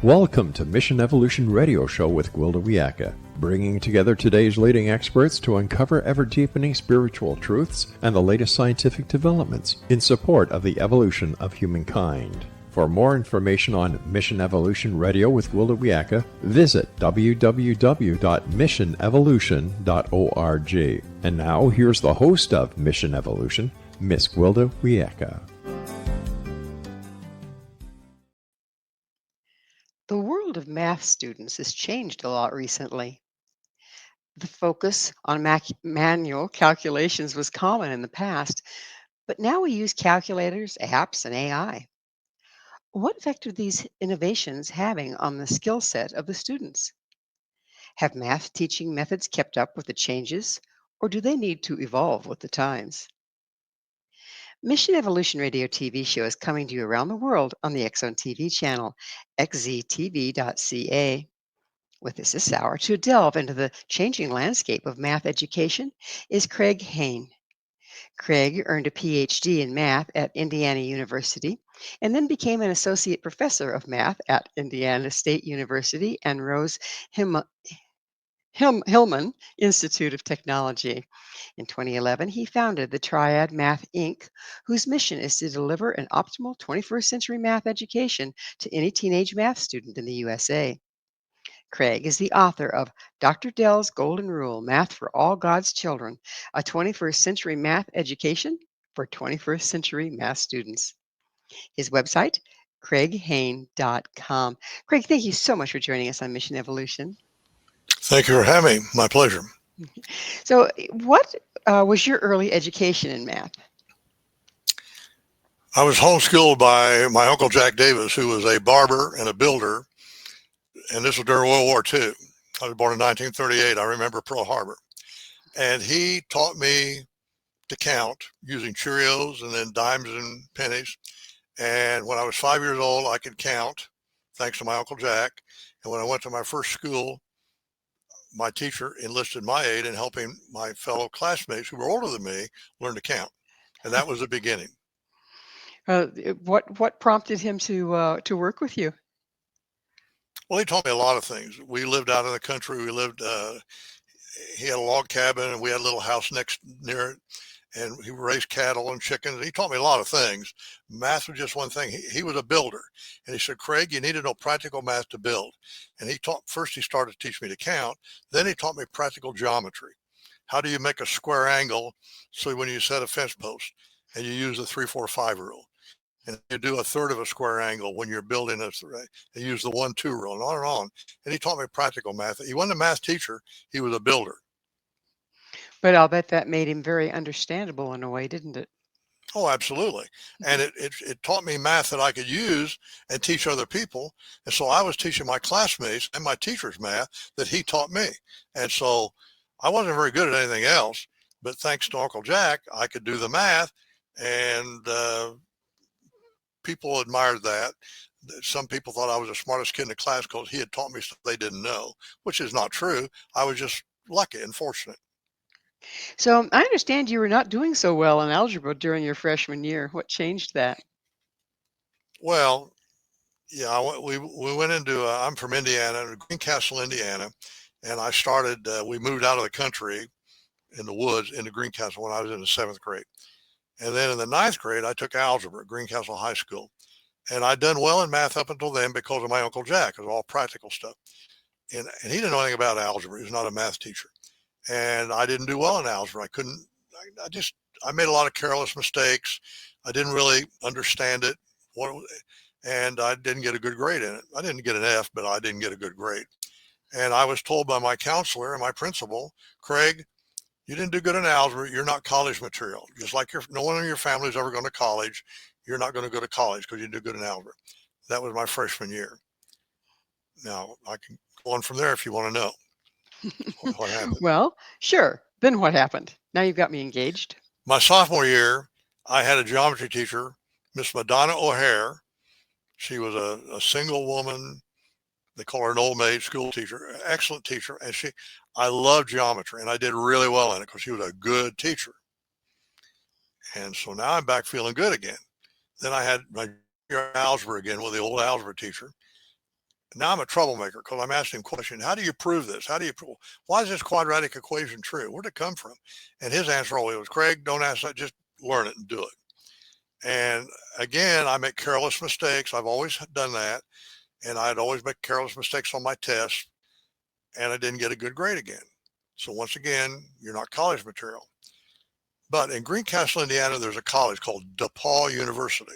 Welcome to Mission Evolution Radio Show with Gwilda Wiyaka, bringing together today's leading experts to uncover ever-deepening spiritual truths and the latest scientific developments in support of the evolution of humankind. For more information on Mission Evolution Radio with Gwilda Wiyaka, visit www.missionevolution.org. And now, here's the host of Mission Evolution, Miss Gwilda Wiyaka. The world of math students has changed a lot recently. The focus on manual calculations was common in the past, but now we use calculators, apps, and AI. What effect are these innovations having on the skill set of the students? Have math teaching methods kept up with the changes, or do they need to evolve with the times? Mission Evolution Radio TV show is coming to you around the world on the X Zone TV channel, xztv.ca. With us this hour to delve into the changing landscape of math education is Craig Hane. Craig earned a Ph.D. in math at Indiana University and then became an associate professor of math at Indiana State University and Rose Hulman Institute of Technology. In 2011, he founded the Triad Math, Inc., whose mission is to deliver an optimal 21st century math education to any teenage math student in the USA. Craig is the author of Dr. Dell's Golden Rule, Math for All God's Children, a 21st century math education for 21st century math students. His website, craighane.com. Craig, thank you so much for joining us on Mission Evolution. Thank you for having me. My pleasure. So, what was your early education in math? I was homeschooled by my Uncle Jack Davis, who was a barber and a builder, and this was during World War II. I was born in 1938. I remember Pearl Harbor. And he taught me to count using Cheerios and then dimes and pennies. And when I was 5 years old, I could count, thanks to my Uncle Jack. And when I went to my first school, my teacher enlisted my aid in helping my fellow classmates who were older than me learn to count. And that was the beginning. What prompted him to work with you? Well, he taught me a lot of things. We lived out in the country. He had a log cabin and we had a little house near it. And he raised cattle and chickens. He taught me a lot of things. Math was just one thing. He was a builder. And he said, Craig, you need to know practical math to build. And he started to teach me to count. Then he taught me practical geometry. How do you make a square angle so when you set a fence post and you use the 3-4-5 rule? And you do a third of a square angle when you're building and use the 1-2 rule and on and on. And he taught me practical math. He wasn't a math teacher. He was a builder. But I'll bet that made him very understandable in a way, didn't it? Oh, absolutely. And it taught me math that I could use and teach other people. And so I was teaching my classmates and my teachers math that he taught me. And so I wasn't very good at anything else, but thanks to Uncle Jack, I could do the math, and people admired that. Some people thought I was the smartest kid in the class because he had taught me stuff they didn't know, which is not true. I was just lucky and fortunate. So I understand you were not doing so well in algebra during your freshman year. What changed that? Well, yeah, we went into, I'm from Indiana, Greencastle, Indiana, and we moved out of the country in the woods into Greencastle when I was in the 7th grade. And then in the 9th grade, I took algebra at Greencastle High School. And I'd done well in math up until then because of my Uncle Jack. It was all practical stuff. And he didn't know anything about algebra. He was not a math teacher. And I didn't do well in algebra. I made a lot of careless mistakes. I didn't really understand it. And I didn't get a good grade in it. I didn't get an F, but I didn't get a good grade. And I was told by my counselor and my principal, Craig, you didn't do good in algebra. You're not college material. Just like no one in your family is ever going to college. You're not going to go to college because you didn't do good in algebra. That was my freshman year. Now, I can go on from there if you want to know. What happened? Well, sure. Then what happened? Now you've got me engaged. My sophomore year, I had a geometry teacher, Miss Madonna O'Hare. She was a single woman. They call her an old maid school teacher, excellent teacher. And I loved geometry and I did really well in it because she was a good teacher. And so now I'm back feeling good again. Then I had my algebra again with the old algebra teacher. Now I'm a troublemaker because I'm asking him questions. How do you prove this? How do you prove? Why is this quadratic equation true? Where'd it come from? And his answer always was, Craig, don't ask that. Just learn it and do it. And again, I make careless mistakes. I've always done that. And I'd always make careless mistakes on my tests. And I didn't get a good grade again. So once again, you're not college material. But in Greencastle, Indiana, there's a college called DePaul University.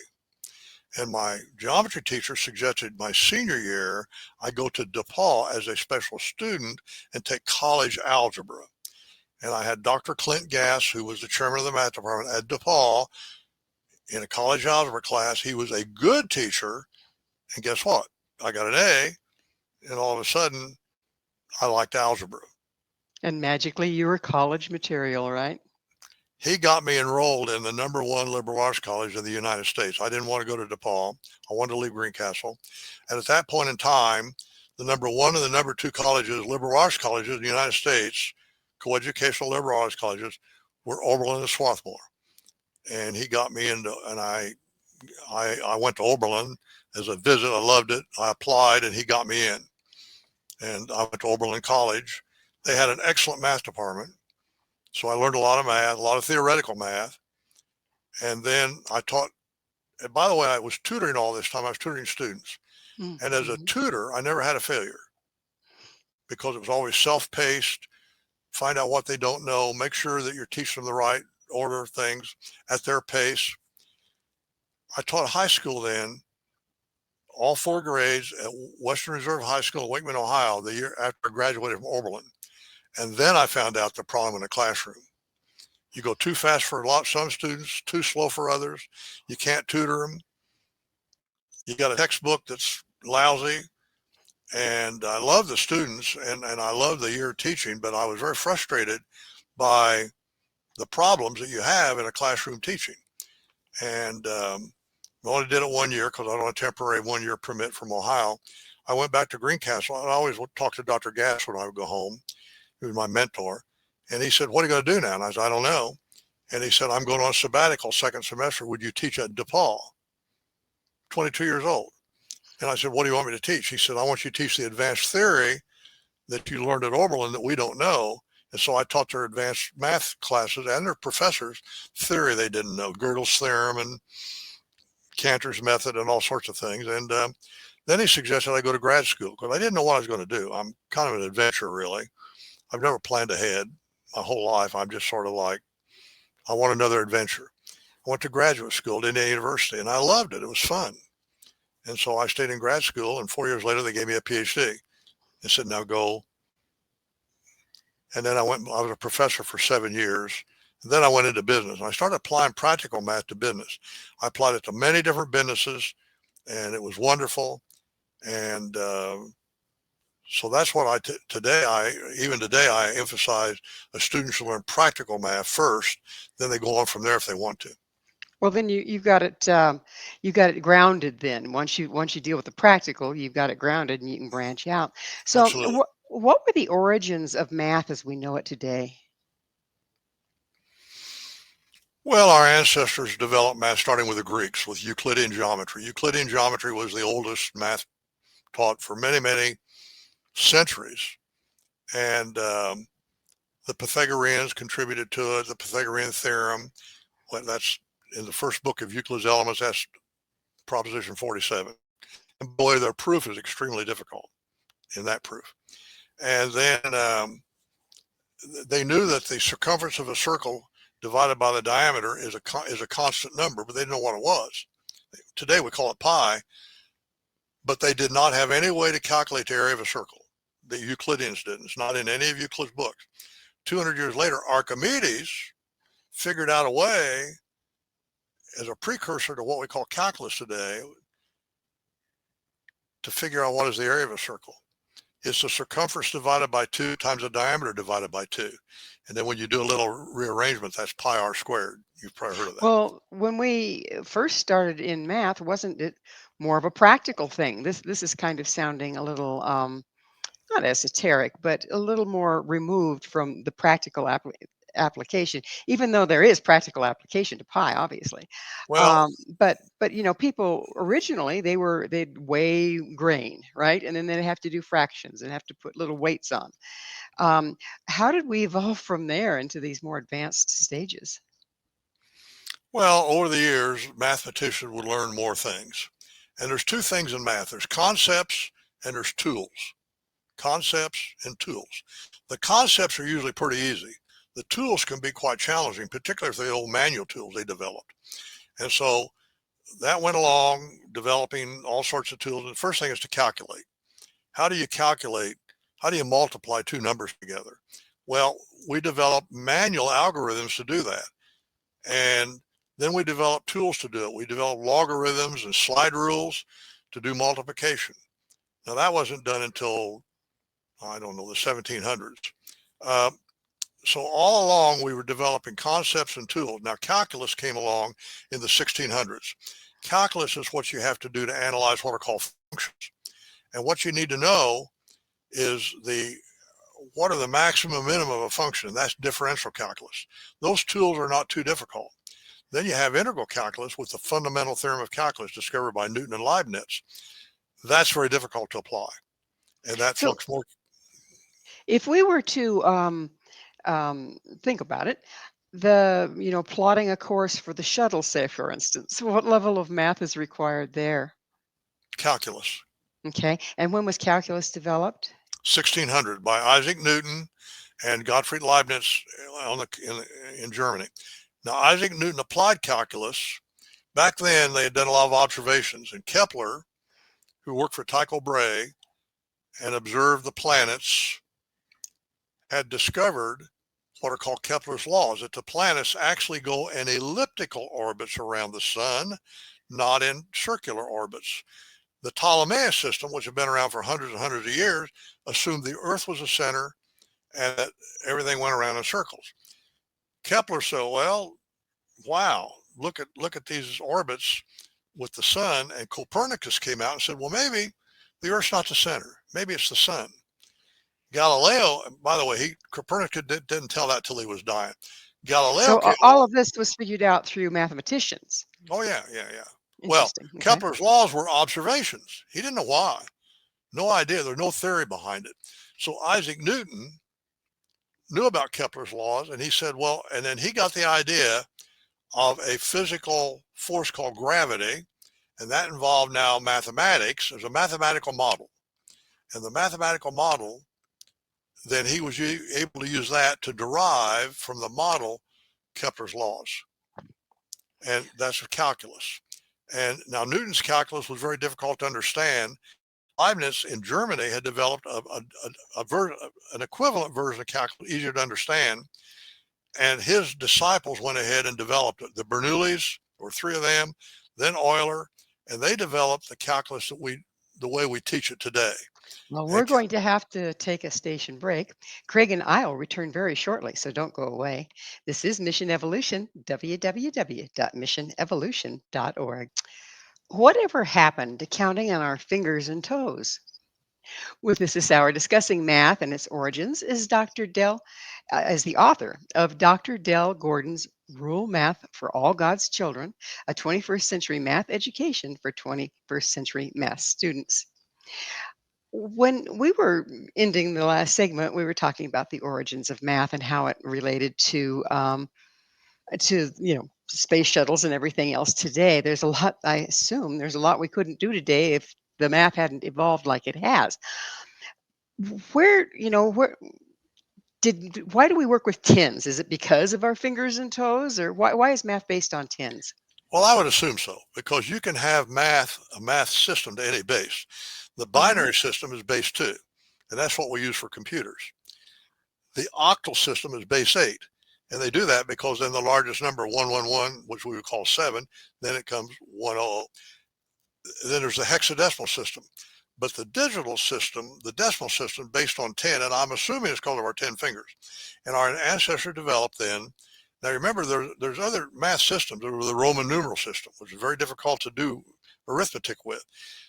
And my geometry teacher suggested my senior year, I go to DePaul as a special student and take college algebra. And I had Dr. Clint Gass, who was the chairman of the math department at DePaul, in a college algebra class. He was a good teacher. And guess what? I got an A. And all of a sudden, I liked algebra. And magically, you were college material, right? He got me enrolled in the #1 liberal arts college in the United States. I didn't want to go to DePaul. I wanted to leave Greencastle. And at that point in time, the #1 and the #2 colleges, liberal arts colleges in the United States, coeducational liberal arts colleges, were Oberlin and Swarthmore. And he got me into, and I went to Oberlin as a visit. I loved it. I applied and he got me in. And I went to Oberlin College. They had an excellent math department. So I learned a lot of math, a lot of theoretical math. And then I taught, and by the way, I was tutoring all this time. I was tutoring students. Mm-hmm. And as a tutor, I never had a failure because it was always self-paced, find out what they don't know, make sure that you're teaching them the right order of things at their pace. I taught high school then, all 4 grades at Western Reserve High School in Wakeman, Ohio, the year after I graduated from Oberlin. And then I found out the problem in the classroom. You go too fast for some students, too slow for others. You can't tutor them. You got a textbook that's lousy. And I love the students and I love the year teaching, but I was very frustrated by the problems that you have in a classroom teaching. And I only did it 1 year because I don't have a temporary 1-year permit from Ohio. I went back to Greencastle and I always would talk to Dr. Gass when I would go home. He was my mentor. And he said, what are you going to do now? And I said, I don't know. And he said, I'm going on a sabbatical second semester. Would you teach at DePaul? 22 years old. And I said, what do you want me to teach? He said, I want you to teach the advanced theory that you learned at Oberlin that we don't know. And so I taught their advanced math classes and their professors theory they didn't know, Gödel's theorem and Cantor's method and all sorts of things. And then he suggested I go to grad school because I didn't know what I was going to do. I'm kind of an adventurer, really. I've never planned ahead my whole life. I'm just sort of like, I want another adventure. I went to graduate school at Indiana University and I loved it. It was fun. And so I stayed in grad school and 4 years later, they gave me a Ph.D. They said, now go. And then I was a professor for 7 years. And then I went into business. And I started applying practical math to business. I applied it to many different businesses and it was wonderful. And so that's what today I emphasize a student should learn practical math first, then they go on from there if they want to. Well, then you got it grounded. Then once you deal with the practical, you've got it grounded, and you can branch out. So, Absolutely. what were the origins of math as we know it today? Well, our ancestors developed math starting with the Greeks with Euclidean geometry. Euclidean geometry was the oldest math taught for many, many centuries. And the Pythagoreans contributed to it, the Pythagorean theorem. Well, that's in the first book of Euclid's Elements, that's proposition 47. And boy, their proof is extremely difficult in that proof. And then they knew that the circumference of a circle divided by the diameter is a constant number, but they didn't know what it was. Today we call it pi, but they did not have any way to calculate the area of a circle. The Euclideans didn't. It's not in any of Euclid's books. 200 years later, Archimedes figured out a way as a precursor to what we call calculus today to figure out what is the area of a circle. It's the circumference divided by 2 times the diameter divided by 2. And then when you do a little rearrangement, that's pi r squared. You've probably heard of that. Well, when we first started in math, wasn't it more of a practical thing? This is kind of sounding a little not esoteric, but a little more removed from the practical application, even though there is practical application to pi, obviously. Well, But people originally they'd weigh grain, right? And then they'd have to do fractions and have to put little weights on. Um, how did we evolve from there into these more advanced stages? well, over the years, mathematicians would learn more things. And there's two things in math. There's concepts and there's tools. Concepts and tools. The concepts are usually pretty easy. The tools can be quite challenging, particularly if they're the old manual tools they developed. And so that went along developing all sorts of tools. And the first thing is to calculate. How do you calculate? How do you multiply two numbers together? Well, we developed manual algorithms to do that. And then we developed tools to do it. We developed logarithms and slide rules to do multiplication. Now, that wasn't done until, I don't know, the 1700s. So all along, we were developing concepts and tools. Now, calculus came along in the 1600s. Calculus is what you have to do to analyze what are called functions. And what you need to know is what are the maximum minimum of a function. That's differential calculus. Those tools are not too difficult. Then you have integral calculus with the fundamental theorem of calculus discovered by Newton and Leibniz. That's very difficult to apply. And that So looks more. if we were to think about it, plotting a course for the shuttle, say, for instance, what level of math is required there? Calculus. Okay. And when was calculus developed? 1600 by Isaac Newton and Gottfried Leibniz in Germany. Now, Isaac Newton applied calculus. Back then, they had done a lot of observations. And Kepler, who worked for Tycho Brahe and observed the planets, had discovered what are called Kepler's laws, that the planets actually go in elliptical orbits around the sun, not in circular orbits. The Ptolemaic system, which had been around for hundreds and hundreds of years, assumed the Earth was the center and that everything went around in circles. Kepler said, well, wow, look at these orbits with the sun. And Copernicus came out and said, well, maybe the Earth's not the center. Maybe it's the sun. Galileo, by the way, Copernicus didn't tell that till he was dying. Galileo So came all along. of this was figured out through mathematicians. Oh, yeah. Well, Interesting. Okay. Kepler's laws were observations. He didn't know why. No idea. There's no theory behind it. So Isaac Newton knew about Kepler's laws, and he said, well, and then he got the idea of a physical force called gravity, and that involved now mathematics. There's a mathematical model. And the mathematical model, then he was able to use that to derive from the model Kepler's laws. And that's calculus. And now Newton's calculus was very difficult to understand. Leibniz in Germany had developed an equivalent version of calculus, easier to understand. And his disciples went ahead and developed it. The Bernoullis, there were three of them, then Euler, and they developed the calculus the way we teach it today. Well, we're going to have to take a station break. Craig and I will return very shortly, so don't go away. This is Mission Evolution, www.missionevolution.org. Whatever happened to counting on our fingers and toes? With us this hour discussing math and its origins is Dr. Dell, as the author of Dr. Dell Gordon's Rule Math for All God's Children, a 21st century math education for 21st century math students. When we were ending the last segment, we were talking about the origins of math and how it related to space shuttles and everything else today. There's a lot, I assume, there's a lot we couldn't do today if the math hadn't evolved like it has. Why do we work with tens? Is it because of our fingers and toes, or why is math based on tens? Well, I would assume so, because you can have a math system to any base. The binary system is base 2, and that's what we use for computers. The octal system is base 8, and they do that because then the largest number, 111, which we would call 7, then it comes 100. Then there's the hexadecimal system. But the decimal system, based on 10, and I'm assuming it's called our 10 fingers, and our ancestor developed then. Now remember, there's other math systems. There was the Roman numeral system, which is very difficult to do arithmetic with.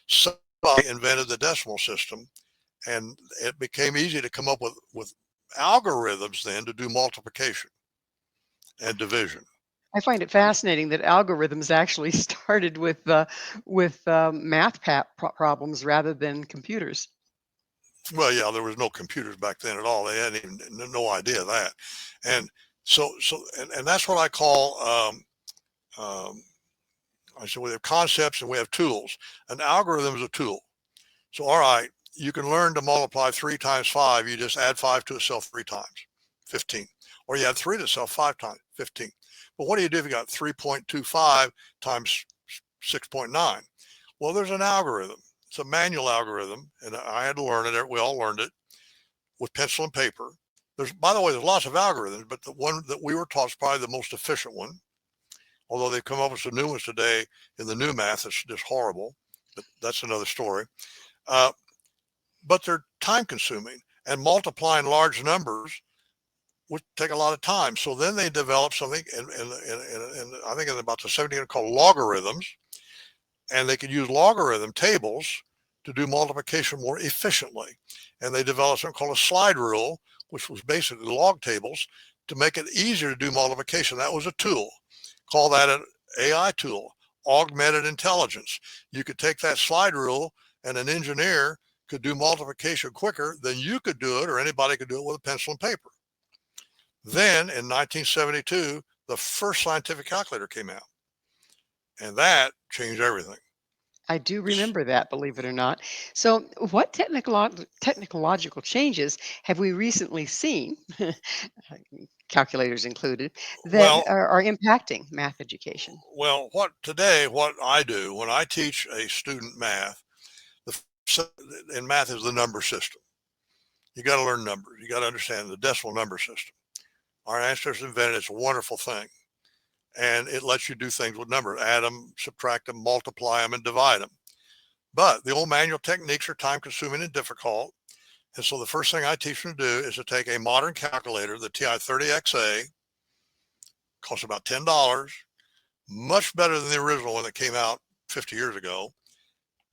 Somebody invented the decimal system, and it became easy to come up with algorithms then to do multiplication. and division. I find it fascinating that algorithms actually started with math problems rather than computers. Well, yeah, there was no computers back then at all. They had even no idea of that. And and that's what I call, um, I said we have concepts and we have tools. An algorithm is a tool. So, all right, you can learn to multiply 3 times 5. You just add 5 to itself 3 times, 15. Or you add 3 to itself 5 times, 15. But what do you do if you got 3.25 times 6.9? Well, there's an algorithm. It's a manual algorithm, and I had to learn it. We all learned it with pencil and paper. By the way, there's lots of algorithms, but the one that we were taught is probably the most efficient one. Although they've come up with some new ones today in the new math, it's just horrible. But that's another story. Uh, but they're time consuming, and multiplying large numbers would take a lot of time. So then they developed something, and I think in about the 70s, called logarithms, and they could use logarithm tables to do multiplication more efficiently. And they developed something called a slide rule, which was basically log tables to make it easier to do multiplication. That was a tool. Call that an AI tool, augmented intelligence. You could take that slide rule, and an engineer could do multiplication quicker than you could do it, or anybody could do it with a pencil and paper. Then in 1972, the first scientific calculator came out, and that changed everything. I do remember that, believe it or not. So, what technological changes have we recently seen, calculators included, that Well, are impacting math education? what I do when I teach a student math, in math is the number system. You got to learn numbers. You got to understand the decimal number system. Our ancestors invented it. It's a wonderful thing. And it lets you do things with numbers, add them, subtract them, multiply them, and divide them. But the old manual techniques are time consuming and difficult. And so the first thing I teach them to do is to take a modern calculator, the TI-30XA, costs about $10, much better than the original one that came out 50 years ago.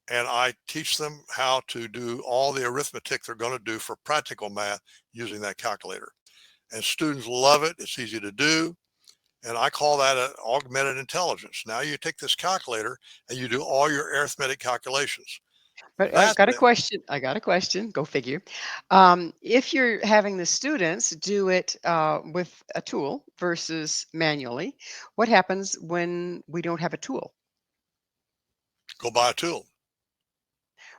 And I teach them how to do all the arithmetic they're going to do for practical math using that calculator. And students love it. It's easy to do. And I call that an augmented intelligence. Now you take this calculator and you do all your arithmetic calculations. But That then, I got a question. Go figure. If you're having the students do it with a tool versus manually, what happens when we don't have a tool? go buy a tool.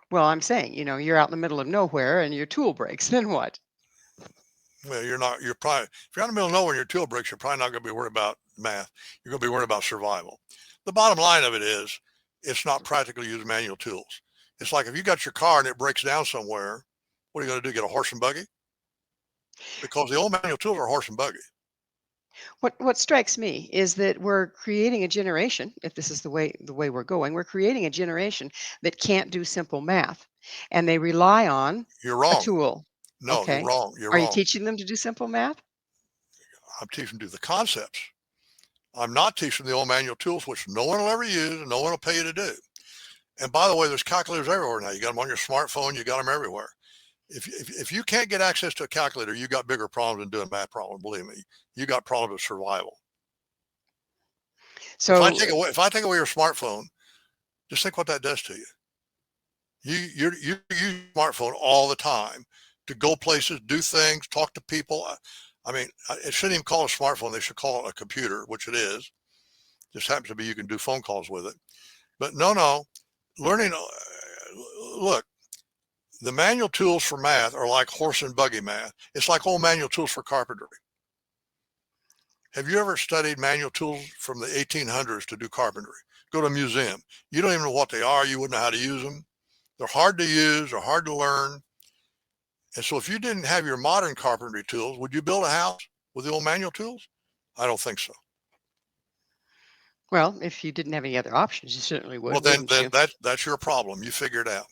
Well, I'm saying, you're out in the middle of nowhere and your tool breaks. Then what? Well, if you're out in the middle of nowhere and your tool breaks, you're probably not going to be worried about math. You're going to be worried about survival. The bottom line of it is it's not practical to use manual tools. It's like if you got your car and it breaks down somewhere, what are you going to do? Get a horse and buggy? Because the old manual tools are horse and buggy. What strikes me is that we're creating a generation, if this is the way we're going, we're creating a generation that can't do simple math, and they rely on You're a wrong. tool. No, you're Okay. wrong. You're Are you wrong. teaching them to do simple math? I'm teaching you the concepts. I'm not teaching the old manual tools, which no one will ever use and no one will pay you to do. And by the way, there's calculators everywhere now. You got them on your smartphone. You got them everywhere. If you can't get access to a calculator, you got bigger problems than doing math problems. Believe me, you got problems with survival. So If I take away your smartphone, just think what that does to you. You use your smartphone all the time to go places, do things, talk to people. I mean, it shouldn't even call it a smartphone. They should call it a computer, which it is. Just happens to be you can do phone calls with it. But no, learning. Look, the manual tools for math are like horse and buggy math. It's like old manual tools for carpentry. Have you ever studied manual tools from the 1800s to do carpentry? Go to a museum. You don't even know what they are. You wouldn't know how to use them. They're hard to use. They're hard to learn. And so if you didn't have your modern carpentry tools, would you build a house with the old manual tools? I don't think so. well, if you didn't have any other options, you certainly would, Well, then wouldn't you? that's your problem. You figure it out.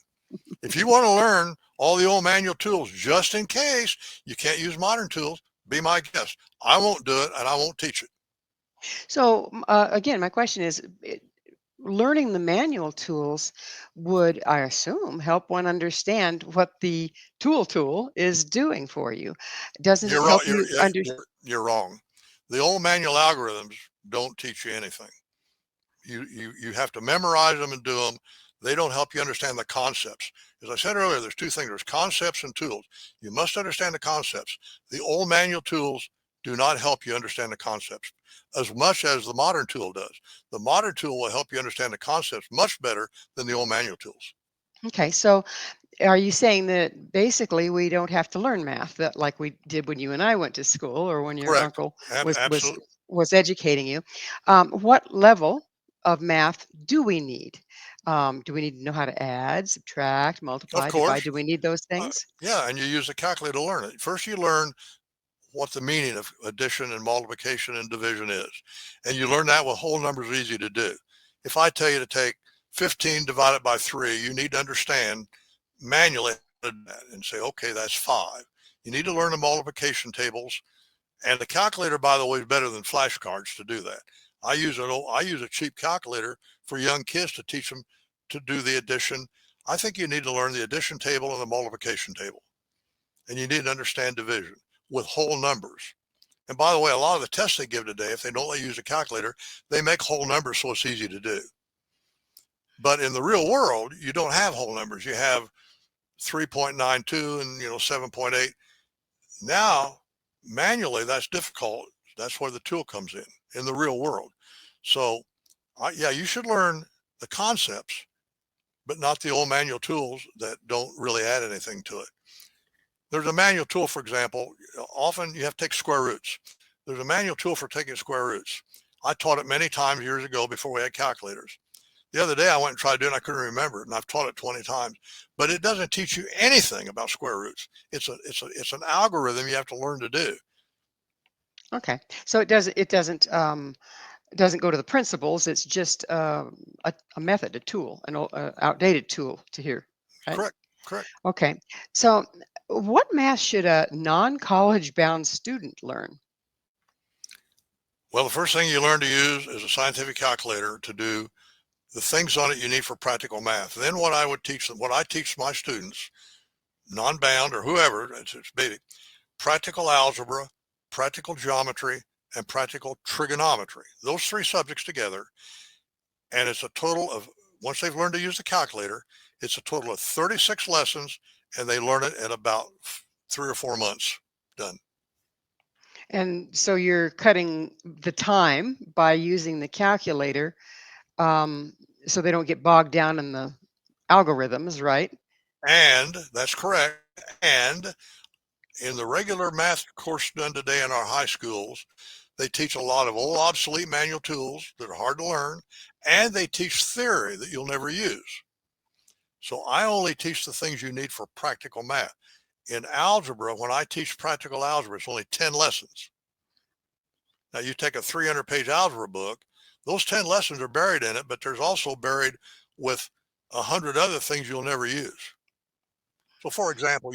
If you want to learn all the old manual tools, just in case you can't use modern tools, be my guest. I won't do it, and I won't teach it. So again, my question is, learning the manual tools would, I assume, help one understand what the tool is doing for you. Doesn't it You're wrong. help you understand? You're wrong. The old manual algorithms don't teach you anything. You have to memorize them and do them. They don't help you understand the concepts. As I said earlier, there's two things. There's concepts and tools. You must understand the concepts. The old manual tools do not help you understand the concepts as much as the modern tool does. The modern tool will help you understand the concepts much better than the old manual tools. Okay, so are you saying that basically we don't have to learn math that like we did when you and I went to school or when your Correct. uncle was was Absolutely. was educating you? What level of math do we need? Do we need to know how to add, subtract, Of multiply, divide? course. Do we need those things? Yeah, and you use a calculator to learn it. First, you learn what the meaning of addition and multiplication and division is. And you learn that with whole numbers are easy to do. If I tell you to take 15 divided by 3, you need to understand manually how to do that and say, okay, that's 5. You need to learn the multiplication tables. And the calculator, by the way, is better than flashcards to do that. I use a cheap calculator for young kids to teach them to do the addition. I think you need to learn the addition table and the multiplication table. And you need to understand division with whole numbers. And by the way, a lot of the tests they give today, if they don't let you use a calculator, they make whole numbers so it's easy to do. But in the real world, you don't have whole numbers. You have 3.92 and 7.8. Now, manually, that's difficult. That's where the tool comes in the real world. So, yeah, you should learn the concepts, but not the old manual tools that don't really add anything to it. There's a manual tool, for example, often you have to take square roots. There's a manual tool for taking square roots. I taught it many times years ago before we had calculators. The other day I went and tried to do it and I couldn't remember it, and I've taught it 20 times. But it doesn't teach you anything about square roots. It's an algorithm you have to learn to do. Okay, so it doesn't go to the principles. It's just a method, a tool, an outdated tool to hear, right? Correct. Okay, so what math should a non-college bound student learn? Well, the first thing you learn to use is a scientific calculator to do the things on it you need for practical math. Then what I teach my students, non-bound or whoever, it's basic, practical algebra, practical geometry, and practical trigonometry. Those 3 subjects together. And it's a total of, once they've learned to use the calculator, it's a total of 36 lessons, and they learn it in about 3 or 4 months. Done. And so you're cutting the time by using the calculator, so they don't get bogged down in the algorithms, right? And that's correct. And in the regular math course done today in our high schools, they teach a lot of old obsolete manual tools that are hard to learn, and they teach theory that you'll never use. So I only teach the things you need for practical math. In algebra, when I teach practical algebra, it's only 10 lessons. Now you take a 300-page algebra book, those 10 lessons are buried in it, but there's also buried with 100 other things you'll never use. So for example,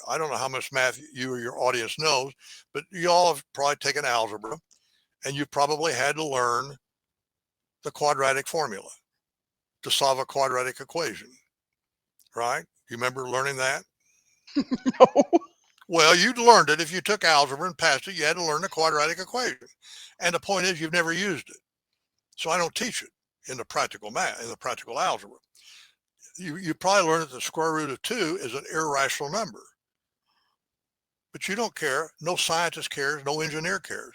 I don't know how much math you or your audience knows, but you all have probably taken algebra, and you probably had to learn the quadratic formula to solve a quadratic equation, right? You remember learning that? No. Well, you'd learned it. If you took algebra and passed it, you had to learn the quadratic equation. And the point is, you've never used it. So I don't teach it in the practical math, in the practical algebra. You probably learned that the square root of 2 is an irrational number. But you don't care. No scientist cares. No engineer cares.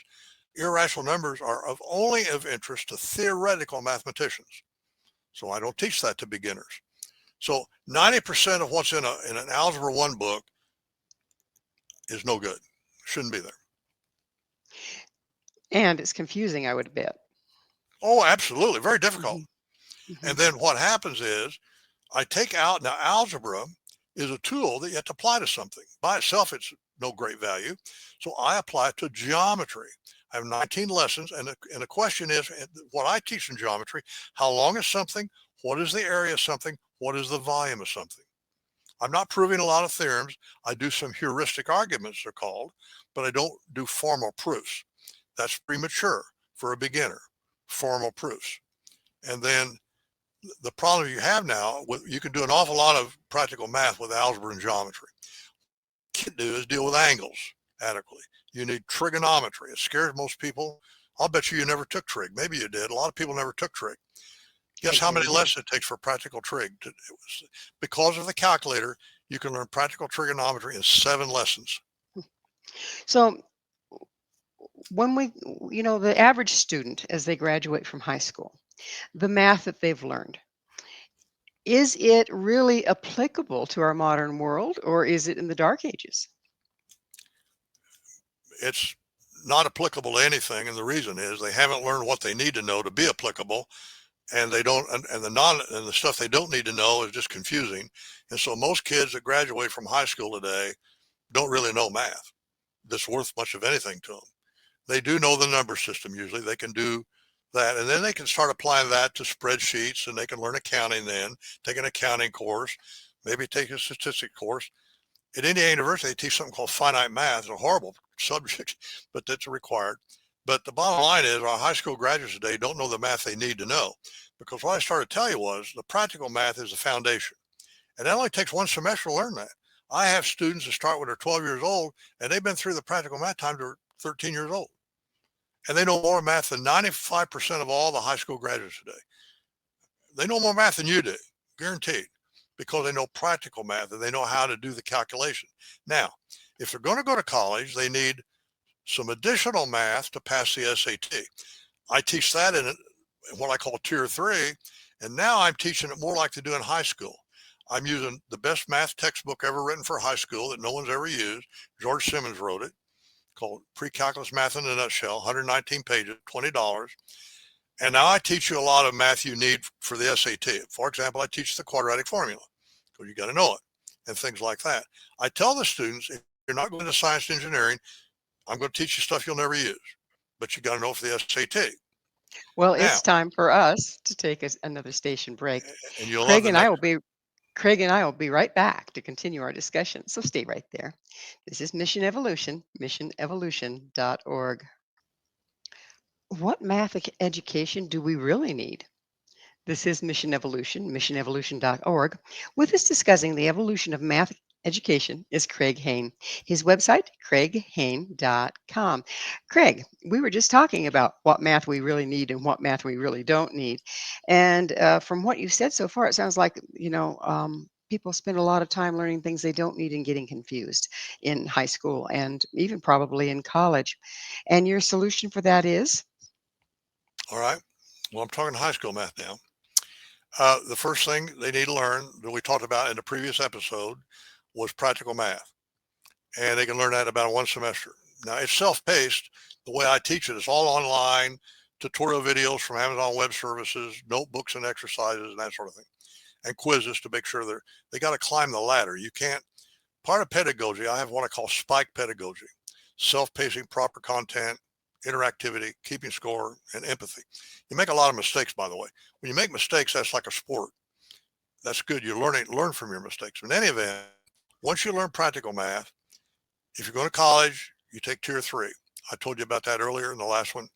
Irrational numbers are only of interest to theoretical mathematicians. So I don't teach that to beginners. So 90% of what's in an Algebra 1 book is no good. Shouldn't be there. And it's confusing, I would bet. Oh, absolutely. Very difficult. Mm-hmm. And then what happens is I take out, now algebra is a tool that you have to apply to something. By itself, it's no great value. So I apply it to geometry. I have 19 lessons, and the question is, what I teach in geometry, how long is something? What is the area of something? What is the volume of something? I'm not proving a lot of theorems. I do some heuristic arguments, they're called, but I don't do formal proofs. That's premature for a beginner, formal proofs. And then the problem you have now, you can do an awful lot of practical math with algebra and geometry. What you can do is deal with angles adequately. You need trigonometry. It scares most people. I'll bet you never took trig. Maybe you did. A lot of people never took trig. Guess how many lessons it takes for practical trig? Because of the calculator, you can learn practical trigonometry in 7 lessons. So when the average student, as they graduate from high school, the math that they've learned, is it really applicable to our modern world, or is it in the dark ages? It's not applicable to anything, and the reason is they haven't learned what they need to know to be applicable, and they don't, and the stuff they don't need to know is just confusing. And so most kids that graduate from high school today don't really know math that's worth much of anything to them. They do know the number system. Usually they can do that, and then they can start applying that to spreadsheets, and they can learn accounting, then take an accounting course, maybe take a statistics course. At Indiana University, they teach something called finite math. It's a horrible subject, but that's required. But the bottom line is our high school graduates today don't know the math they need to know, because what I started to tell you was the practical math is the foundation. And that only takes 1 semester to learn that. I have students that start when they're 12 years old, and they've been through the practical math time they're 13 years old. And they know more math than 95% of all the high school graduates today. They know more math than you do, guaranteed, because they know practical math and they know how to do the calculation. Now, if they're going to go to college, they need some additional math to pass the SAT. I teach that in what I call Tier 3, and now I'm teaching it more like they do in high school. I'm using the best math textbook ever written for high school that no one's ever used. George Simmons wrote it, called Pre-Calculus Math in a Nutshell, 119 pages, $20. And now I teach you a lot of math you need for the SAT. For example, I teach the quadratic formula, because you got to know it, and things like that. I tell the students, if you're not going to science and engineering, I'm going to teach you stuff you'll never use, but you got to know for the SAT. Well, Now, it's time for us to take another station break. and you'll love Craig the and I next. will be Craig and I will be right back to continue our discussion. So stay right there. This is Mission Evolution, missionevolution.org. What math education do we really need? This is Mission Evolution, missionevolution.org. With us discussing the evolution of math education is Craig Hane. His website, craighane.com. Craig, we were just talking about what math we really need and what math we really don't need. And from what you've said so far, it sounds like, people spend a lot of time learning things they don't need and getting confused in high school and even probably in college. And your solution for that is? All right. Well, I'm talking high school math now. The first thing they need to learn that we talked about in the previous episode was practical math. And they can learn that in about 1 semester. Now, it's self-paced. The way I teach it is all online, tutorial videos from Amazon Web Services, notebooks and exercises and that sort of thing, and quizzes to make sure they got to climb the ladder. You can't, part of pedagogy, I have what I call spike pedagogy, self-pacing, proper content, interactivity, keeping score, and empathy. You make a lot of mistakes, by the way. When you make mistakes, that's like a sport. That's good. You learn from your mistakes. In any event, once you learn practical math, if you're going to college, you take Tier 3. I told you about that earlier in the last one.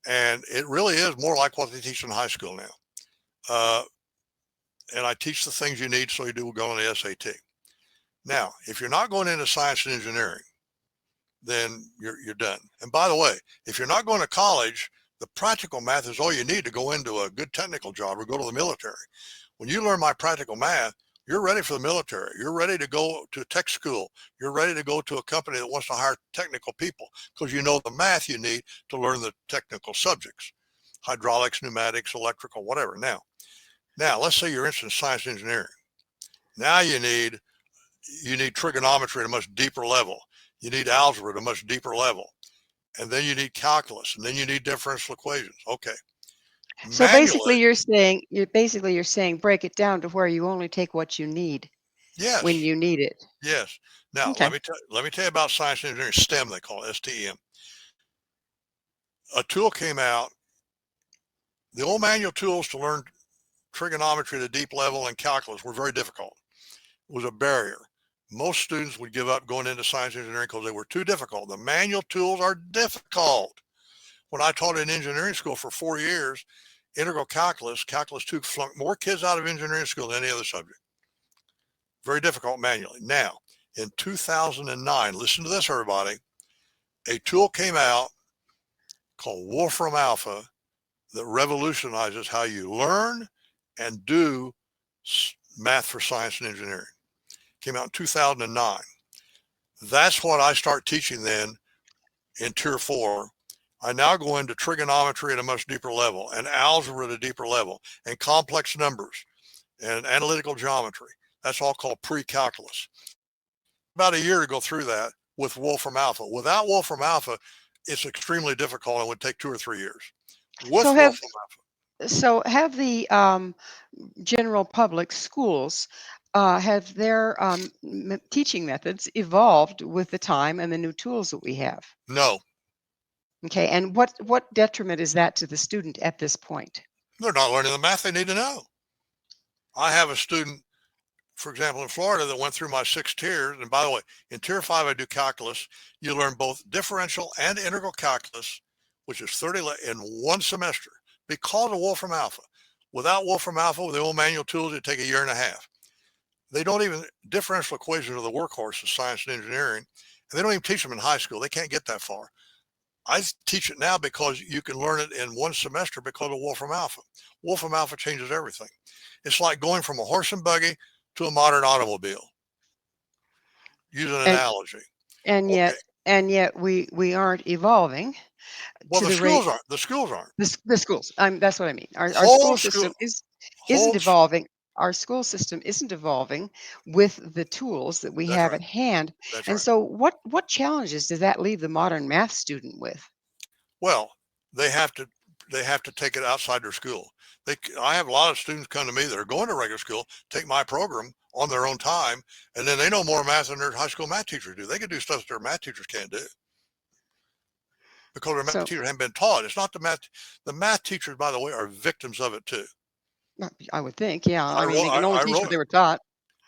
And it really is more like what they teach in high school now. And I teach the things you need so you do go on the SAT. Now, if you're not going into science and engineering, then you're done. And by the way, if you're not going to college, the practical math is all you need to go into a good technical job or go to the military. When you learn my practical math, you're ready for the military. You're ready to go to tech school. You're ready to go to a company that wants to hire technical people, because you know the math you need to learn the technical subjects, hydraulics, pneumatics, electrical, whatever. Now, let's say you're interested in science and engineering. Now you need trigonometry at a much deeper level. You need algebra at a much deeper level. And then you need calculus, and then you need differential equations. Okay. So basically you're saying break it down to where you only take what you need Yes. when you need it. Yes. Now, Okay. let me tell you about science and engineering, STEM, they call it, STEM. A tool came out. The old manual tools to learn trigonometry at a deep level and calculus were very difficult. It was a barrier. Most students would give up going into science and engineering because they were too difficult. The manual tools are difficult. When I taught in engineering school for 4 years, integral calculus 2 flunked more kids out of engineering school than any other subject. Very difficult manually. Now, in 2009, listen to this, everybody, a tool came out called Wolfram Alpha that revolutionizes how you learn and do math for science and engineering. Came out in 2009. That's what I start teaching then in Tier 4. I now go into trigonometry at a much deeper level, and algebra at a deeper level, and complex numbers, and analytical geometry. That's all called pre-calculus. About a year to go through that with Wolfram Alpha. Without Wolfram Alpha, it's extremely difficult and would take 2 or 3 years. With So Wolfram have the general public schools have their teaching methods evolved with the time and the new tools that we have? No, Okay, and what detriment is that to the student at this point? they're not learning the math they need to know. I have a student, for example, in Florida that went through my 6 tiers. And by the way, in Tier 5, I do calculus. You learn both differential and integral calculus, which is 30 in one semester because of Wolfram Alpha. Without Wolfram Alpha, with the old manual tools, it'd take a year and a half. They don't even, differential equations are the workhorse of science and engineering, and they don't even teach them in high school. They can't get that far. I teach it now because you can learn it in one semester because of Wolfram Alpha. Wolfram Alpha changes everything. It's like going from a horse and buggy to a modern automobile. Use an analogy. And yet we aren't evolving. Well, to the the rate schools aren't. The schools aren't. the schools. That's what I mean. Our Whole school school- system isn't whole- evolving. Our school system isn't evolving with the tools that we That's have right. at hand. That's And right. so what challenges does that leave the modern math student with? Well, they have to take it outside their school. I have a lot of students come to me that are going to regular school, take my program on their own time, and then they know more math than their high school math teachers do. They can do stuff that their math teachers can't do because their math teachers haven't been taught. It's not the math. The math teachers, by the way, are victims of it too. I would think, yeah. I mean, they can only teach what they were taught.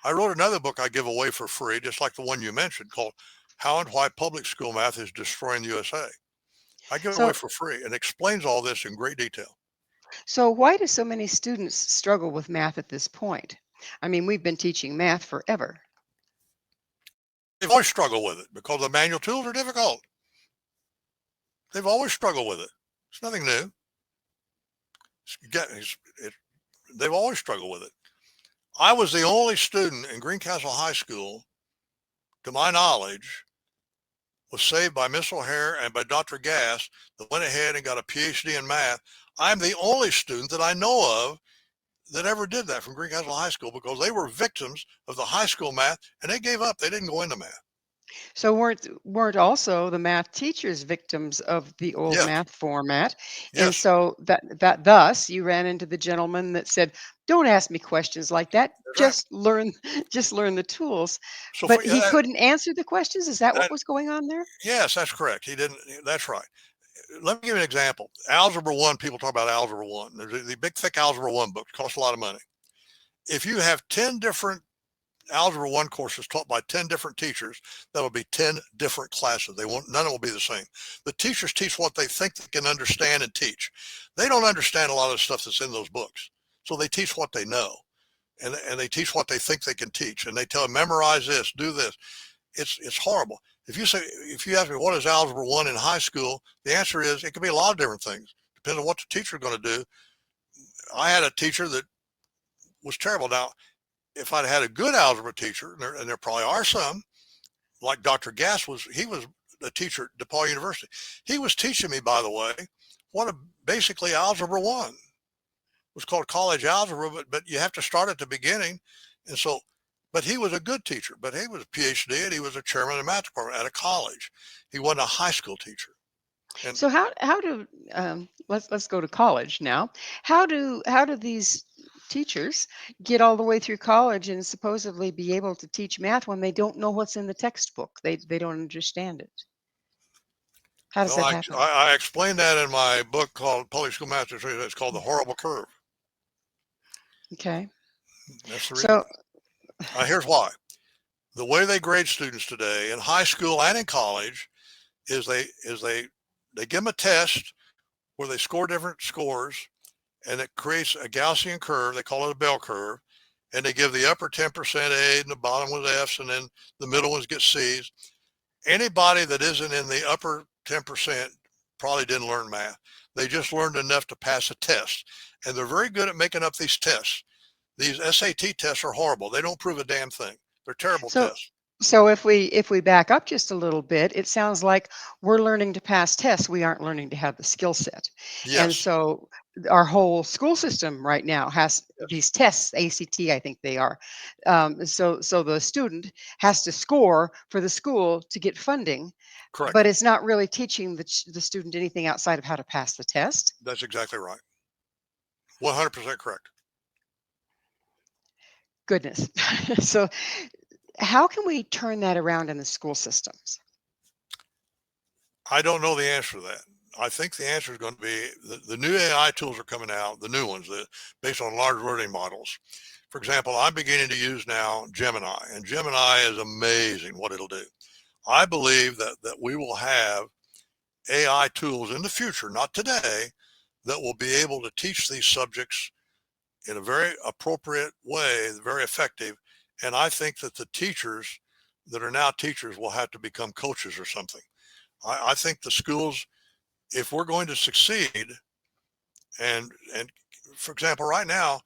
I wrote another book I give away for free, just like the one you mentioned, called How and Why Public School Math is Destroying the USA. I give it away for free and explains all this in great detail. So why do so many students struggle with math at this point? I mean, we've been teaching math forever. They've always struggled with it because the manual tools are difficult. They've always struggled with it. It's nothing new. They've always struggled with it. I was the only student in Greencastle High School, to my knowledge, was saved by Miss O'Hare and by Dr. Gass that went ahead and got a Ph.D. in math. I'm the only student that I know of that ever did that from Greencastle High School because they were victims of the high school math and they gave up. They didn't go into math. So weren't also the math teachers victims of the old math format? Yes. And so that thus you ran into the gentleman that said, "Don't ask me questions like that. That's learn the tools." So but he couldn't answer the questions. Is that what was going on there? Yes, that's correct. He didn't. That's right. Let me give you an example. Algebra 1, people talk about Algebra 1. There's the big, thick Algebra 1 book. It costs a lot of money. If you have 10 different Algebra 1 courses taught by 10 different teachers, that'll be 10 different classes. None of them will be the same. The teachers teach what they think they can understand and teach. They don't understand a lot of the stuff that's in those books. So they teach what they know. And they teach what they think they can teach. And they tell them, memorize this, do this. It's horrible. If you ask me what is Algebra 1 in high school, the answer is it could be a lot of different things. Depends on what the teacher is going to do. I had a teacher that was terrible. Now, if I'd had a good algebra teacher, and there probably are some, like Dr. Gass he was a teacher at DePaul University. He was teaching me, by the way, basically Algebra 1. It was called college algebra, but you have to start at the beginning. And so, but he was a good teacher, but he was a Ph.D. and he was a chairman of the math department at a college. He wasn't a high school teacher. And so how do let's go to college now. How do these teachers get all the way through college and supposedly be able to teach math when they don't know what's in the textbook? They don't understand it. How does that happen? I explained that in my book called Public School Math. It's called The Horrible Curve. Okay. That's the reason. So here's why. The way they grade students today in high school and in college is they give them a test where they score different scores, and it creates a Gaussian curve. They call it a bell curve. And they give the upper 10% A and the bottom was Fs, and then the middle ones get Cs. Anybody that isn't in the upper 10% probably didn't learn math. They just learned enough to pass a test. And they're very good at making up these tests. These SAT tests are horrible. They don't prove a damn thing. They're terrible So tests. so if we back up just a little bit, it sounds like we're learning to pass tests. We aren't learning to have the skill set. And Yes. so our whole school system right now has Yes. these tests, ACT, I think they are. So the student has to score for the school to get funding, Correct. but it's not really teaching the student anything outside of how to pass the test. That's exactly right. 100% correct. Goodness. So how can we turn that around in the school systems? I don't know the answer to that. I think the answer is going to be the new AI tools are coming out, the new ones that based on large learning models. For example, I'm beginning to use now Gemini, and Gemini is amazing what it'll do. I believe that we will have AI tools in the future, not today, that will be able to teach these subjects in a very appropriate way, very effective. And I think that the teachers that are now teachers will have to become coaches or something. I think the schools, if we're going to succeed, and for example, right now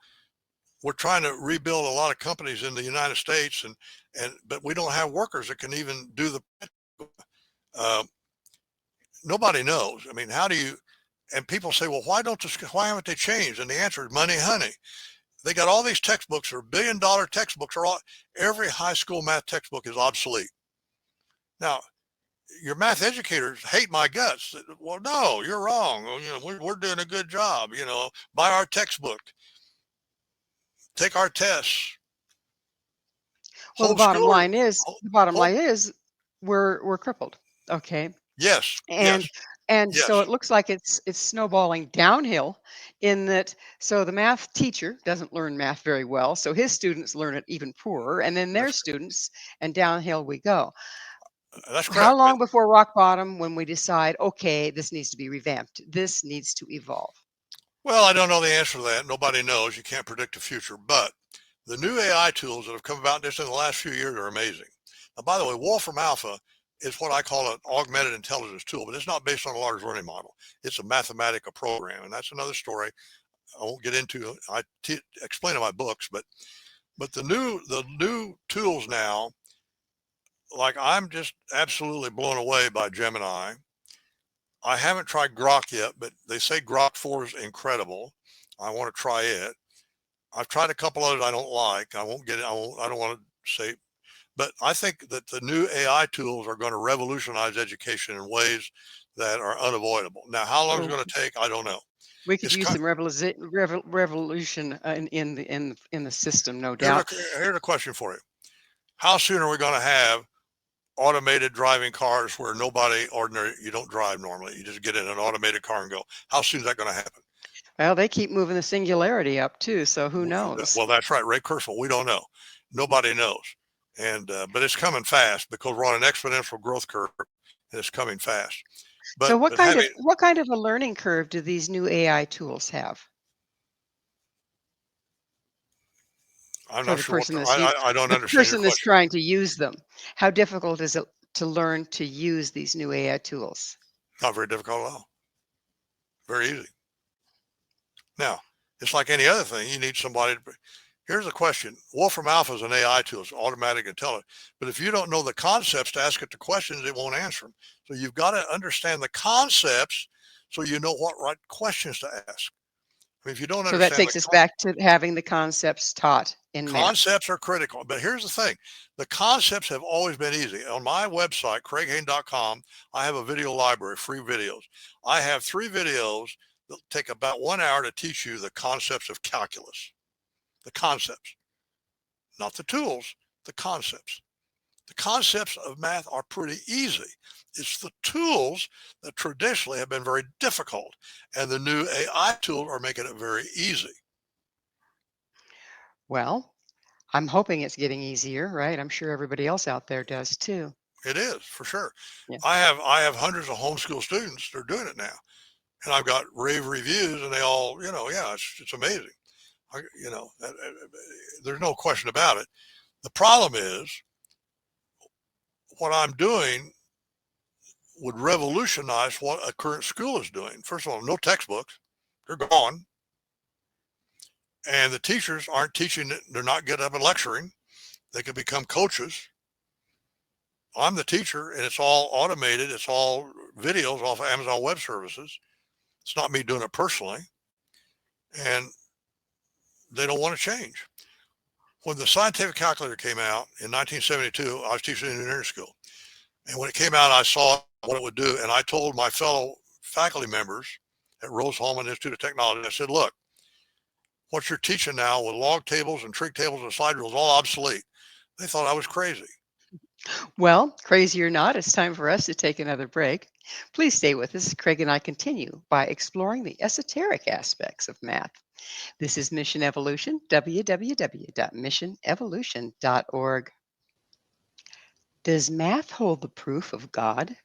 we're trying to rebuild a lot of companies in the United States, and but we don't have workers that can even do the. Uh, Nobody knows. I mean, how do you? And people say, well, why haven't they changed? And the answer is money, honey. They got all these textbooks, or $1 billion textbooks, every high school math textbook is obsolete. Now, your math educators hate my guts. Well, no, you're wrong. We're doing a good job. Buy our textbook, take our tests, Well, the bottom homeschool. line is we're crippled. Okay. Yes, yes, And and so yes. it looks like it's snowballing downhill in that so the math teacher doesn't learn math very well, so his students learn it even poorer, and then their That's students, and downhill we go. that's How correct. long before rock bottom when we decide, okay, this needs to be revamped, this needs to evolve? Well, I don't know the answer to that. Nobody knows. You can't predict the future. But the new AI tools that have come about just in the last few years are amazing. Now, by the way, Wolfram Alpha is what I call an augmented intelligence tool, but it's not based on a large learning model. It's a mathematical program, and that's another story I won't get into. Explain in my books, but the new tools now, like I'm just absolutely blown away by Gemini. I haven't tried Grok yet, but they say Grok 4 is incredible. I want to try it. I've tried a couple others I don't like. I won't get it. I don't want to say, but I think that the new AI tools are going to revolutionize education in ways that are unavoidable. Now, how long it's Oh, going to take, I don't know. we could It's use kind some revolution in the system, no here's a doubt. here's a question for you. How soon are we going to have automated driving cars where nobody ordinary, you don't drive normally, you just get in an automated car and go? How soon is that going to happen? Well, they keep moving the singularity up too, so who knows? Well, that's right. Ray Kurzweil. We don't know. Nobody knows. And but it's coming fast because we're on an exponential growth curve, and it's coming fast. So But having, what kind of a learning curve do these new AI tools have I'm for not the sure what person I don't the understand your person that's question. trying to use them? How difficult is it to learn to use these new AI tools? Not very difficult at all. Very easy. Now, it's like any other thing. You need somebody to. Here's a question. Wolfram Alpha is an AI tool. It's automatic intelligence. But if you don't know the concepts to ask it the questions, it won't answer them. So you've got to understand the concepts so you know what right questions to ask. I mean, if you don't So that understand takes us back to having the concepts taught in math. concepts are critical. But here's the thing. The concepts have always been easy. On my website, craighane.com, I have a video library, free videos. I have 3 videos that take about 1 hour to teach you the concepts of calculus. The concepts, not the tools, the concepts. The concepts of math are pretty easy. It's the tools that traditionally have been very difficult, and the new AI tools are making it very easy. Well, I'm hoping it's getting easier, right? I'm sure everybody else out there does too. It is for sure. Yeah. I have hundreds of homeschool students that are doing it now, and I've got rave reviews, and they all, yeah, it's amazing. There's no question about it. The problem is what I'm doing would revolutionize what a current school is doing. First of all, no textbooks. They're gone. And the teachers aren't teaching it. They're not getting up and lecturing. They could become coaches. I'm the teacher, and it's all automated. It's all videos off of Amazon Web Services. It's not me doing it personally. And they don't want to change. When the scientific calculator came out in 1972, I was teaching in engineering school. And when it came out, I saw what it would do. And I told my fellow faculty members at Hulman Institute of Technology, I said, look, what you're teaching now with log tables and trig tables and slide rules, all obsolete. They thought I was crazy. Well, crazy or not, it's time for us to take another break. Please stay with us. Craig and I continue by exploring the esoteric aspects of math. This is Mission Evolution, www.missionevolution.org. Does math hold the proof of God?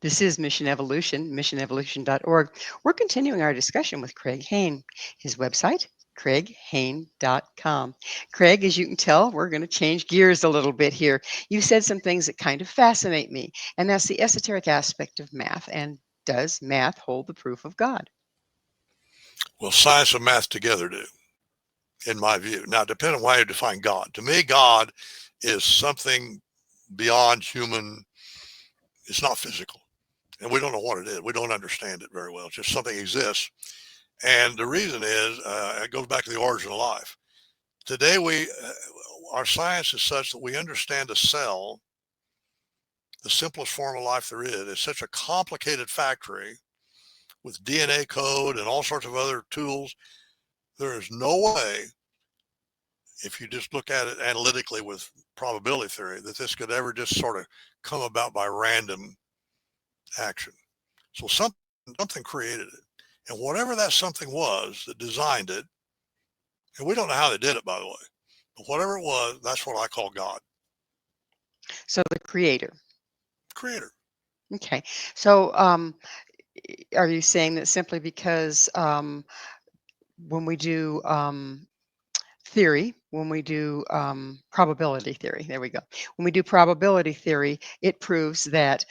This is Mission Evolution, missionevolution.org. We're continuing our discussion with Craig Hane. His website, craighane.com. Craig, as you can tell, we're going to change gears a little bit here. You said some things that kind of fascinate me, and that's the esoteric aspect of math. And does math hold the proof of God? Well, science and math together do, in my view. Now, depending on how you define God. To me, God is something beyond human. It's not physical. And we don't know what it is. We don't understand it very well. It's just something exists. And the reason is, it goes back to the origin of life. Today, our science is such that we understand a cell, the simplest form of life there is. It's such a complicated factory with DNA code and all sorts of other tools. There is no way, if you just look at it analytically with probability theory, that this could ever just sort of come about by random action. So something created it. And whatever that something was that designed it, and we don't know how they did it, by the way, but whatever it was, that's what I call God. So the creator. Creator. Okay. So are you saying that simply because when we do theory, when we do probability theory, there we go. When we do probability theory, it proves that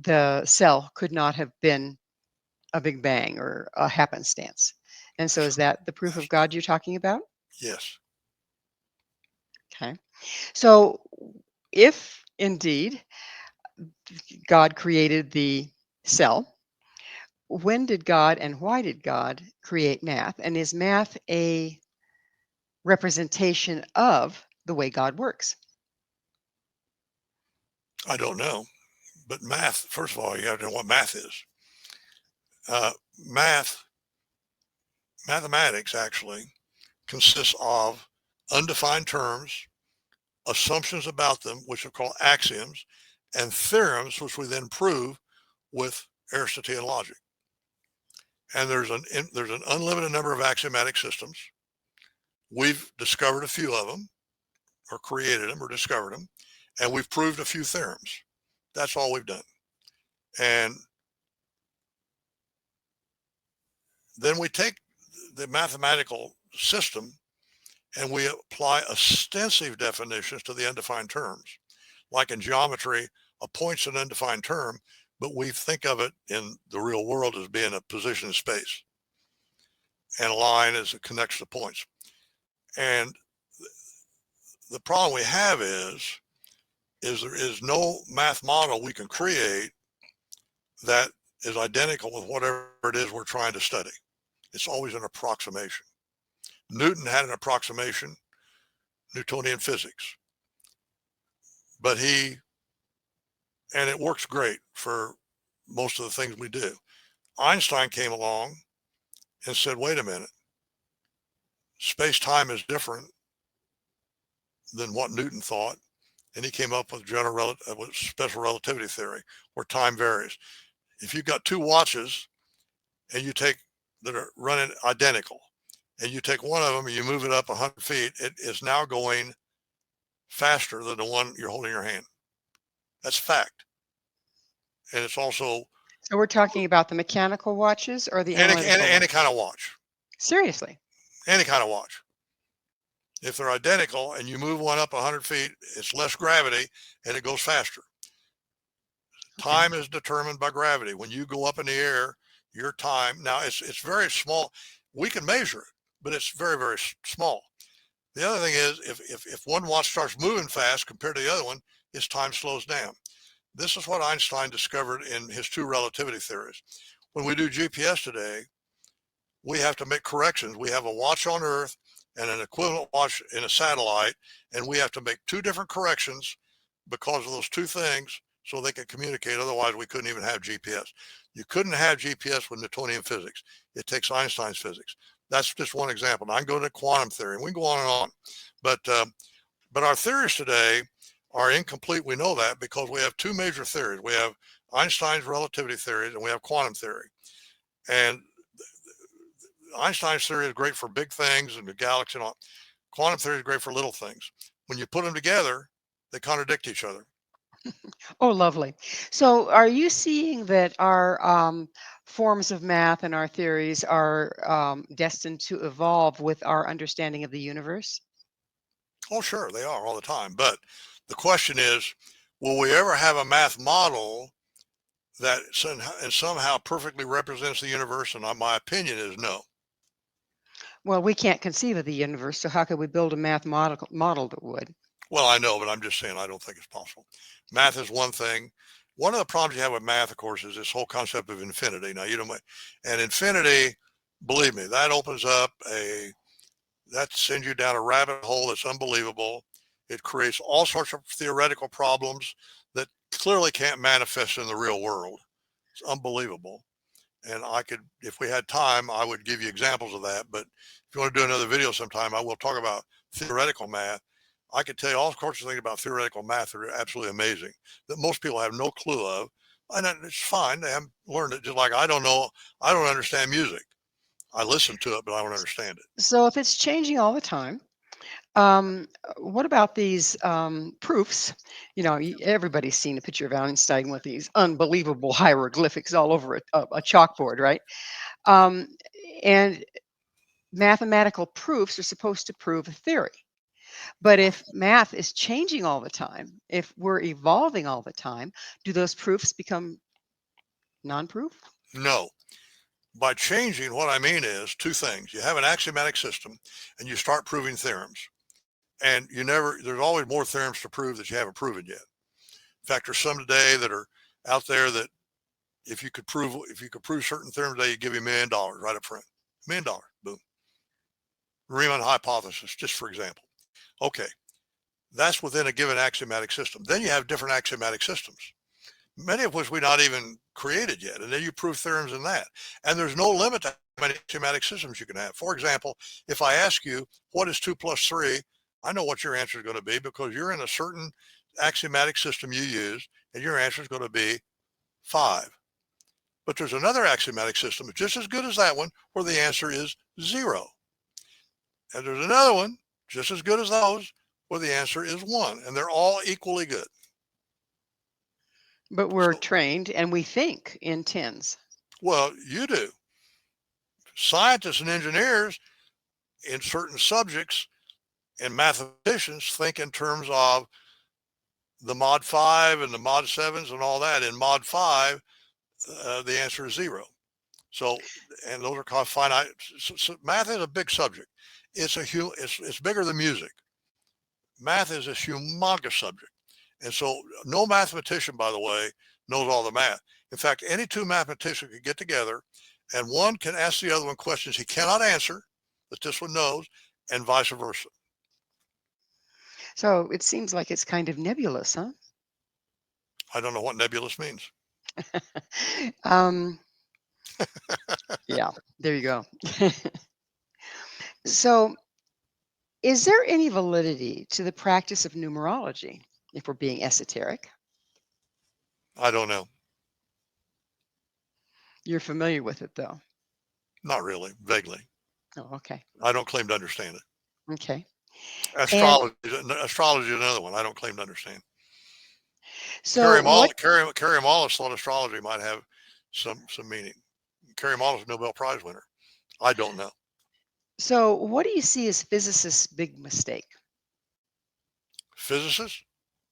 the cell could not have been a Big Bang or a happenstance. And so is that the proof of God you're talking about? Yes. Okay. So if indeed God created the cell, when did God and why did God create math? And is math a representation of the way God works? I don't know. But math, first of all, you have to know what math is. Mathematics actually consists of undefined terms, assumptions about them, which are called axioms, and theorems, which we then prove with Aristotelian logic. And there's an unlimited number of axiomatic systems. We've discovered a few of them, or created them, or discovered them, and we've proved a few theorems. That's all we've done. And then we take the mathematical system and we apply ostensive definitions to the undefined terms. Like in geometry, a point's an undefined term, but we think of it in the real world as being a position in space. And a line is it connects the points. And the problem we have is there is no math model we can create that is identical with whatever it is we're trying to study. It's always an approximation. Newton had an approximation, Newtonian physics, but and it works great for most of the things we do. Einstein came along and said, wait a minute, space-time is different than what Newton thought. And he came up with with special relativity theory, where time varies. If you've got two watches and that are running identical, and you take one of them and you move it up 100 feet, it is now going faster than the one you're holding in your hand. That's fact. And it's also... So we're talking about the mechanical watches or the analytical any watches? kind of watch. Seriously? Any kind of watch. If they're identical and you move one up 100 feet, it's less gravity and it goes faster. Okay. Time is determined by gravity. When you go up in the air, your time, now it's very small. We can measure it, but it's very, very small. The other thing is if one watch starts moving fast compared to the other one, its time slows down. This is what Einstein discovered in his two relativity theories. When we do GPS today, we have to make corrections. We have a watch on Earth and an equivalent watch in a satellite, and we have to make two different corrections because of those two things so they can communicate. Otherwise, we couldn't even have GPS. You couldn't have GPS with Newtonian physics. It takes Einstein's physics. That's just one example. Now I can go to quantum theory, and we can go on and on. But our theories today are incomplete. We know that because we have two major theories. We have Einstein's relativity theories, and we have quantum theory. And Einstein's theory is great for big things and the galaxy and all. Quantum theory is great for little things. When you put them together, they contradict each other. Oh, lovely. So, are you seeing that our forms of math and our theories are destined to evolve with our understanding of the universe? Oh, sure, they are all the time. But the question is, will we ever have a math model that somehow perfectly represents the universe? And my opinion is no. Well, we can't conceive of the universe, so how could we build a mathematical model that would? Well, I know, but I'm just saying I don't think it's possible. Math is one thing. One of the problems you have with math, of course, is this whole concept of infinity. Now, and infinity, believe me, that sends you down a rabbit hole that's unbelievable. It creates all sorts of theoretical problems that clearly can't manifest in the real world. It's unbelievable. And if we had time, I would give you examples of that. But if you want to do another video sometime, I will talk about theoretical math. I could tell you all sorts of things about theoretical math that are absolutely amazing that most people have no clue of. And it's fine. They haven't learned it. Just like I don't understand music. I listen to it, but I don't understand it. So, if it's changing all the time, what about these proofs? Everybody's seen a picture of Einstein with these unbelievable hieroglyphics all over a chalkboard, right? Um, and mathematical proofs are supposed to prove a theory. But if math is changing all the time, if we're evolving all the time, do those proofs become non-proof? No. By changing, what I mean is two things. You have an axiomatic system and you start proving theorems. And there's always more theorems to prove that you haven't proven yet. In fact, there's some today that are out there that if you could prove certain theorems, they give you $1 million right up front. $1 million, boom. Riemann hypothesis, just for example. Okay, that's within a given axiomatic system. Then you have different axiomatic systems, many of which we not even created yet. And then you prove theorems in that. And there's no limit to how many axiomatic systems you can have. For example, if I ask you, what is 2 plus 3? I know what your answer is going to be because you're in a certain axiomatic system you use, and your answer is going to be 5. But there's another axiomatic system just as good as that one where the answer is 0. And there's another one just as good as those where the answer is 1. And they're all equally good. But we're So, trained and we think in tens. well, you do. Scientists and engineers in certain subjects and mathematicians think in terms of the mod 5 and the mod 7s and all that. In mod 5, the answer is 0. So, and those are called finite. So math is a big subject. It's bigger than music. Math is a humongous subject. And so no mathematician, by the way, knows all the math. In fact, any two mathematicians could get together and one can ask the other one questions he cannot answer that this one knows, and vice versa. So it seems like it's kind of nebulous, huh? I don't know what nebulous means. um, yeah, there you go. So, is there any validity to the practice of numerology if we're being esoteric? I don't know. You're familiar with it, though. Not really, vaguely. Oh, okay. I don't claim to understand it. Okay. And Astrology is another one I don't claim to understand. so, what? Carrie Mullis thought astrology might have some meaning. Carrie Mullis, Nobel Prize winner. I don't know. So, what do you see as physicists' big mistake? Physicist,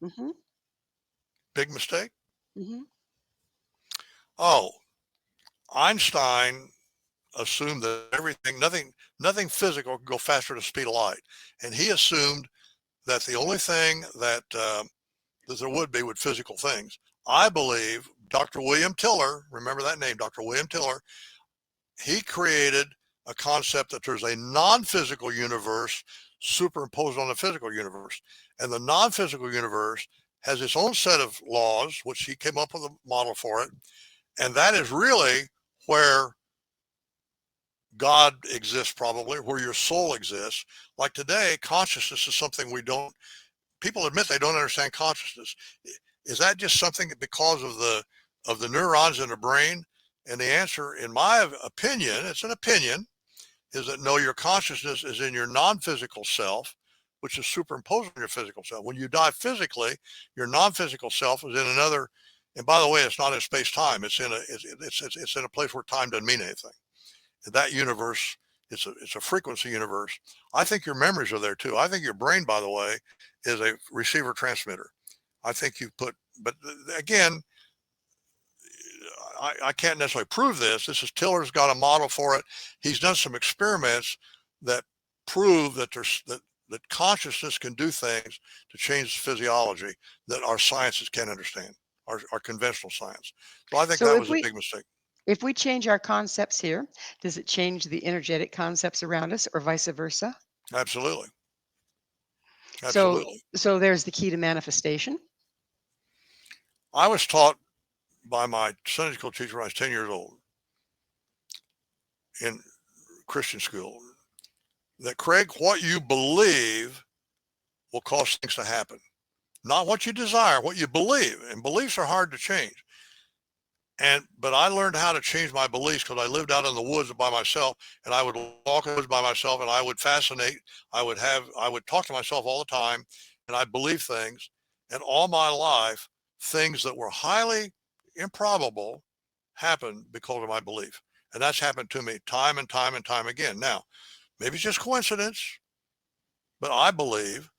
Hmm. big mistake. Hmm. Oh, Einstein assumed that nothing physical could go faster than the speed of light. And he assumed that the only thing that there would be with physical things. I believe Dr. William Tiller, remember that name, Dr. William Tiller, he created a concept that there's a non-physical universe superimposed on the physical universe. And the non-physical universe has its own set of laws, which he came up with a model for it. And that is really where God exists, probably, where your soul exists. Like today, consciousness is something people admit they don't understand consciousness. Is that just something because of the neurons in the brain? And the answer, in my opinion, it's an opinion, is that no, your consciousness is in your non-physical self, which is superimposed on your physical self. When you die physically, your non-physical self is in another. And by the way, it's not in space-time. It's in a place where time doesn't mean anything. That universe, it's a frequency universe. I think your memories are there too. I think your brain, by the way, is a receiver transmitter. I think but again, I can't necessarily prove this. Tiller's got a model for it. He's done some experiments that prove that that consciousness can do things to change physiology that our sciences can't understand, our conventional science. So I think So that was a big mistake. if we change our concepts here, does it change the energetic concepts around us or vice versa? Absolutely. So, Absolutely. so there's the key to manifestation. I was taught by my Sunday school teacher when I was 10 years old in Christian school that, Craig, what you believe will cause things to happen. Not what you desire, what you believe. And beliefs are hard to change. But I learned how to change my beliefs because I lived out in the woods by myself, and I would walk in the woods by myself, and I would fascinate. I would talk to myself all the time, and I believe things. And all my life, things that were highly improbable happened because of my belief. And that's happened to me time and time and time again. Now, maybe it's just coincidence, but I believe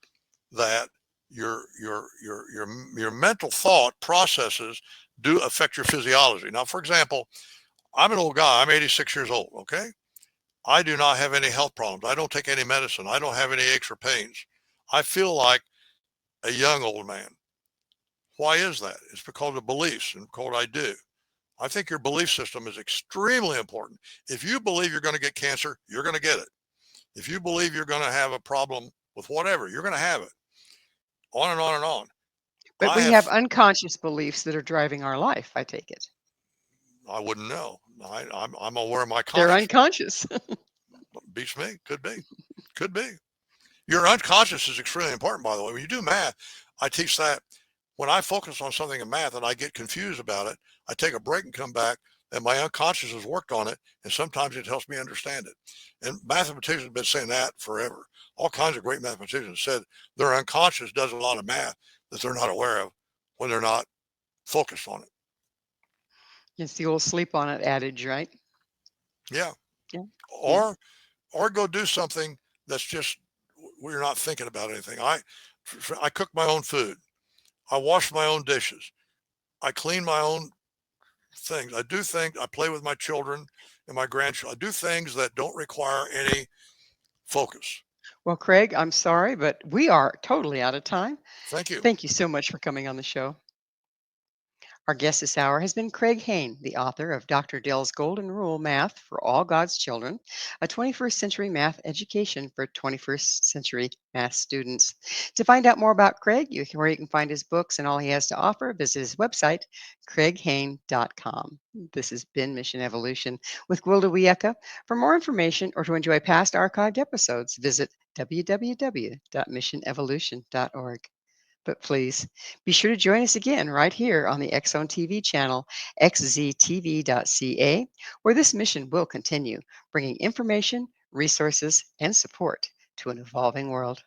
that your mental thought processes do affect your physiology. Now, for example, I'm an old guy. I'm 86 years old. Okay. I do not have any health problems. I don't take any medicine. I don't have any aches or pains. I feel like a young old man. Why is that? It's because of beliefs and what I do. I think your belief system is extremely important. If you believe you're going to get cancer, you're going to get it. If you believe you're going to have a problem with whatever, you're going to have it. On and on and on. But we have unconscious beliefs that are driving our life, I take it. I wouldn't know. I'm aware of my They're consciousness. unconscious. Beats me. Could be. Could be. Your unconscious is extremely important, by the way. When you do math, I teach that. When I focus on something in math and I get confused about it, I take a break and come back, and my unconscious has worked on it, and sometimes it helps me understand it. And mathematicians have been saying that forever. All kinds of great mathematicians said their unconscious does a lot of math that they're not aware of when they're not focused on it. It's the old sleep on it adage, right? Yeah. Yeah. Or go do something that's just where you're not thinking about anything. I cook my own food. I wash my own dishes. I clean my own things. I do things. I play with my children and my grandchildren. I do things that don't require any focus. Well, Craig, I'm sorry, but we are totally out of time. Thank you. Thank you so much for coming on the show. Our guest this hour has been Craig Hane, the author of Dr. Dell's Golden Rule Math for All God's Children, a 21st century math education for 21st century math students. To find out more about Craig, where you can find his books and all he has to offer, visit his website, craighane.com. This has been Mission Evolution with Gwilda Wiyaka. For more information or to enjoy past archived episodes, visit www.missionevolution.org. But please be sure to join us again right here on the X-Zone TV channel, xztv.ca, where this mission will continue, bringing information, resources, and support to an evolving world.